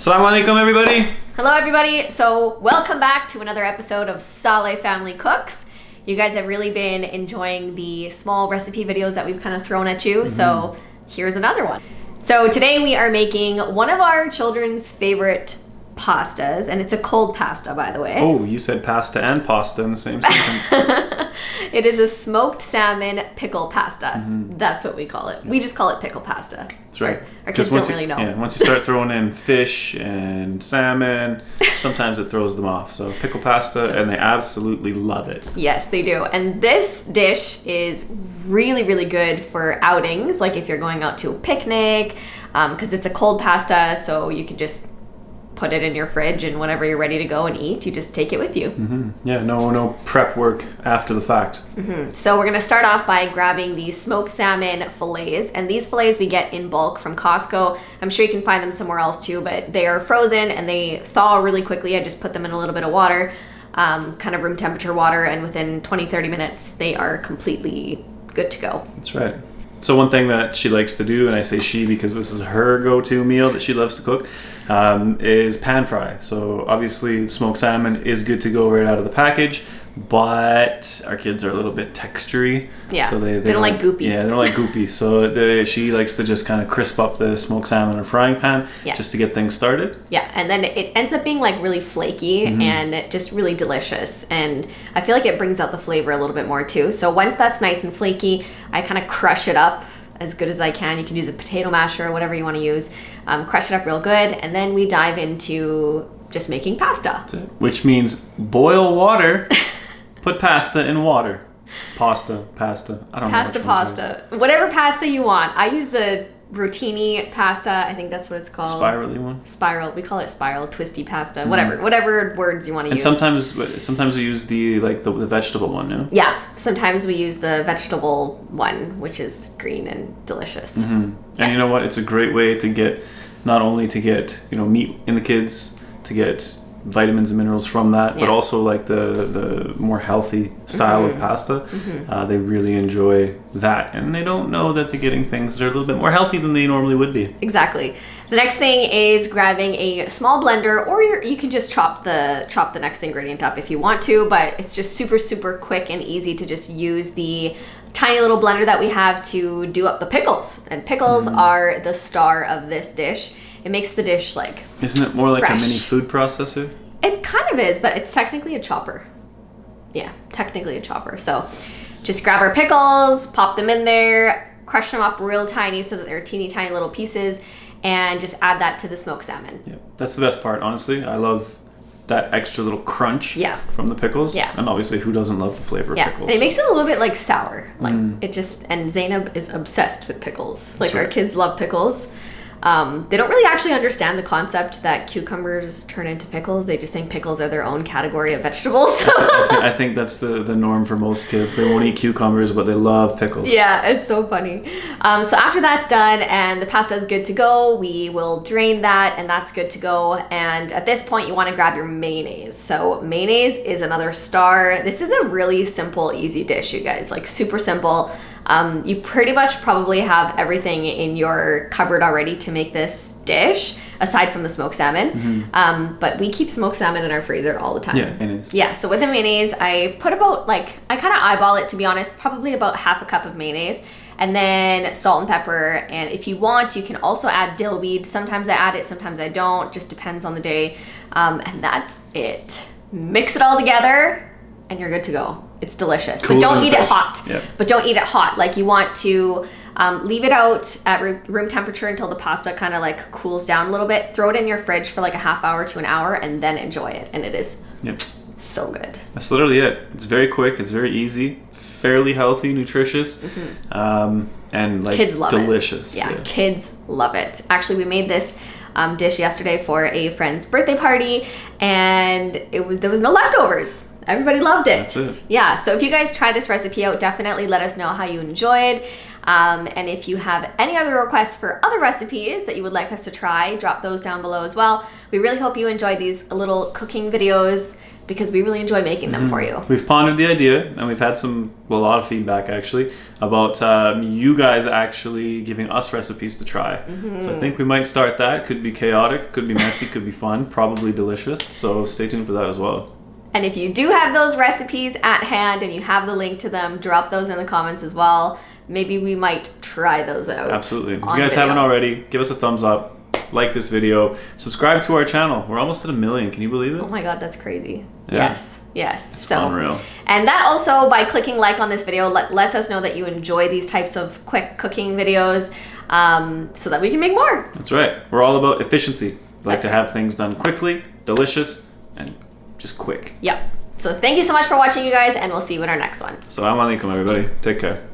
Assalamu alaikum, everybody. Hello everybody. So welcome back to another episode of Saleh Family Cooks. You guys have really been enjoying the small recipe videos that we've kind of thrown at you. So here's another one. So today we are making one of our children's favorite pastas, and it's a cold pasta, by the way. Oh, you said pasta and pasta in the same sentence. It is a smoked salmon pickle pasta. That's what we call it. We just call it pickle pasta. That's right. Our kids don't really know. Yeah, once you start throwing in fish and salmon, sometimes it throws them off. So pickle pasta, and they absolutely love it. Yes, they do. And this dish is really, really good for outings, like if you're going out to a picnic, because it's a cold pasta, so you can just put it in your fridge, and whenever you're ready to go and eat, you just take it with you. Yeah, no prep work after the fact. So we're gonna start off by grabbing the smoked salmon fillets, and these fillets we get in bulk from Costco. I'm sure you can find them somewhere else too, but they are frozen and they thaw really quickly. I just put them in a little bit of water, kind of room temperature water, and within 20-30 minutes they are completely good to go. That's right. So one thing that she likes to do, and I say she because this is her go-to meal that she loves to cook, is pan fry. So obviously smoked salmon is good to go right out of the package, but our kids are a little bit textury. Yeah, so they don't like goopy. Yeah, they don't like goopy. So she likes to just kind of crisp up the smoked salmon in a frying pan just to get things started. Yeah, and then it ends up being like really flaky and just really delicious. And I feel like it brings out the flavor a little bit more too. So once that's nice and flaky, I kind of crush it up as good as I can. You can use a potato masher or whatever you want to use. Crush it up real good, and then we dive into just making pasta. That's it. Which means boil water, put pasta in water. Pasta. I don't know. Pasta. Whatever pasta you want. I use the rotini pasta. I think that's what it's called. Spirally one. Spiral. We call it spiral, twisty pasta. Whatever words you want to use. And sometimes we use the vegetable one. No? Yeah. Sometimes we use the vegetable one, which is green and delicious. And you know what? It's a great way to get not only to get meat in the kids, to get vitamins and minerals from that, but also like the more healthy style of pasta. They really enjoy that, and they don't know that they're getting things that are a little bit more healthy than they normally would be. Exactly. The next thing is grabbing a small blender, or you can just chop the next ingredient up if you want to, but it's just super quick and easy to just use the tiny little blender that we have to do up the pickles. And pickles are the star of this dish. It makes the dish like Isn't it more like fresh. a mini food processor? It kind of is, but it's technically a chopper. Yeah, technically a chopper. So just grab our pickles, pop them in there, crush them up real tiny so that they're teeny tiny little pieces, and just add that to the smoked salmon. Yeah, that's the best part, honestly. I love that extra little crunch from the pickles. Yeah. And obviously, who doesn't love the flavor of pickles? It makes it a little bit like sour. Like it just, and Zainab is obsessed with pickles. Like our kids love pickles. They don't really actually understand the concept that cucumbers turn into pickles. They just think pickles are their own category of vegetables. I think that's the norm for most kids. They won't eat cucumbers, but they love pickles. Yeah, it's so funny. So after that's done and the pasta is good to go, we will drain that, and that's good to go. And at this point, you want to grab your mayonnaise. So mayonnaise is another star. This is a really simple, easy dish, you guys. Like super simple. You pretty much probably have everything in your cupboard already to make this dish, aside from the smoked salmon. But we keep smoked salmon in our freezer all the time. Yeah, mayonnaise. Yeah, so with the mayonnaise, I put about I kind of eyeball it, to be honest, probably about half a cup of mayonnaise. And then salt and pepper. And if you want, you can also add dill weed. Sometimes I add it, sometimes I don't. Just depends on the day. And that's it. Mix it all together, and you're good to go. It's delicious, but don't eat it hot. But don't eat it hot. Like you want to leave it out at room temperature until the pasta kind of like cools down a little bit. Throw it in your fridge for like a half hour to an hour, and then enjoy it. And it is so good. That's literally it. It's very quick. It's very easy. Fairly healthy, nutritious, and like kids love delicious. It. Yeah, kids love it. Actually, we made this dish yesterday for a friend's birthday party, and there was no leftovers. Everybody loved it. That's it. Yeah, so if you guys try this recipe out, definitely let us know how you enjoyed. And if you have any other requests for other recipes that you would like us to try, drop those down below as well. We really hope you enjoy these little cooking videos because we really enjoy making them for you. We've pondered the idea, and we've had a lot of feedback actually about you guys actually giving us recipes to try. So I think we might start that. Could be chaotic, could be messy, could be fun, probably delicious. So stay tuned for that as well. And if you do have those recipes at hand and you have the link to them, drop those in the comments as well. Maybe we might try those out. Absolutely. If you guys haven't already, give us a thumbs up, like this video, subscribe to our channel. We're almost at 1 million. Can you believe it? Oh my God, that's crazy. Yeah. Yes. It's unreal. And that also, by clicking like on this video, lets us know that you enjoy these types of quick cooking videos, so that we can make more. That's right. We're all about efficiency. We like to have things done quickly, delicious, and just quick. Yep. So thank you so much for watching, you guys, and we'll see you in our next one. Assalamu alaikum, everybody. Take care.